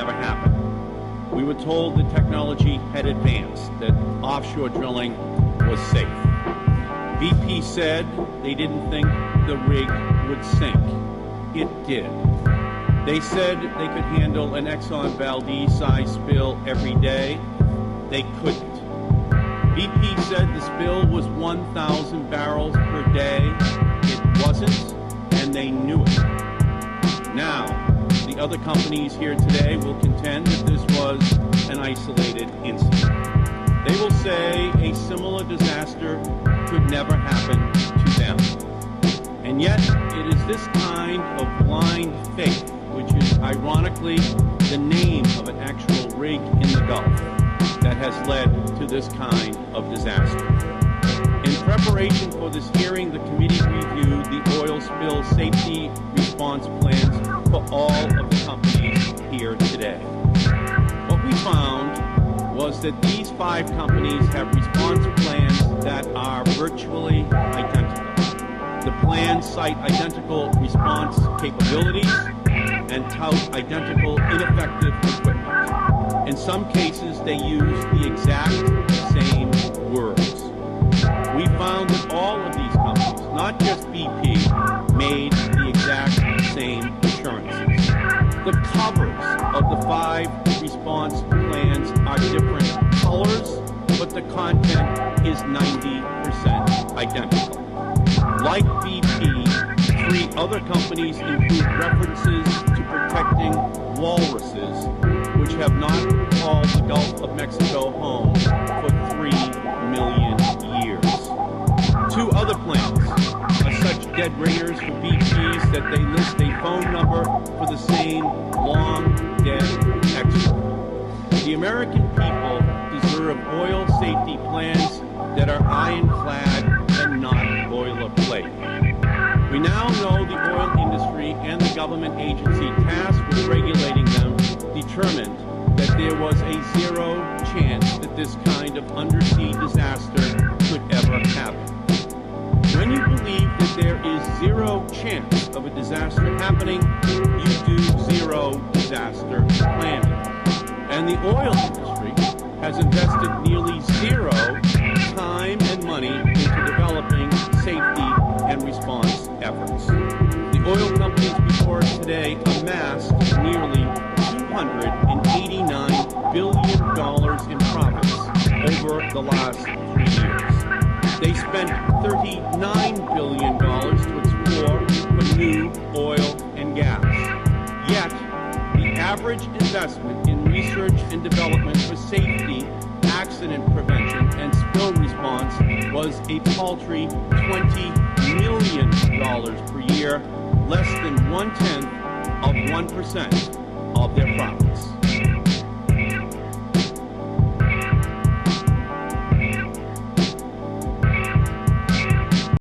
never happen. We were told the technology had advanced, that offshore drilling was safe. BP said they didn't think the rig would sink. It did. They said they could handle an Exxon Valdez-sized spill every day. They couldn't. BP said the spill was 1,000 barrels per day. It wasn't, and they knew it. Now, the other companies here today will contend that this was an isolated incident. They will say a similar disaster could never happen to them. And yet, it is this kind of blind faith, which is ironically the name of an actual rig in the Gulf, that has led to this kind of disaster. In preparation for this hearing, the committee reviewed the oil spill safety response plans for all of the companies here today. What we found was that these 5 companies have response plans that are virtually identical. The plans cite identical response capabilities and tout identical ineffective equipment. In some cases, they use the exact same words. We found that all of these companies, not just BP, made the exact same assurances. The covers of the 5 response plans are different colors, but the content is 90% identical. Like BP, 3 other companies include references to protecting walruses, which have not called the Gulf of Mexico home for 3 million years. 2 other plans are such dead ringers for BPs that they list a phone number for the same long-dead expert. The American people deserve oil safety plans that are ironclad and not boilerplate. We now know the oil industry and the government agency tasked with regulating them determined that there was a 0 chance that this kind of undersea disaster could ever happen. When you believe that there is 0 chance of a disaster happening, you do 0 disaster planning. And the oil industry has invested nearly 0 time and money into developing safety and response efforts. The oil companies before us today amassed nearly $289 billion in profits over the last 3 years. They spent $39 billion to explore for new oil and gas. Yet, the average investment in research and development for safety, accident prevention, and spill response was a paltry $20 million per year, less than 1/10 of 1% of their profits.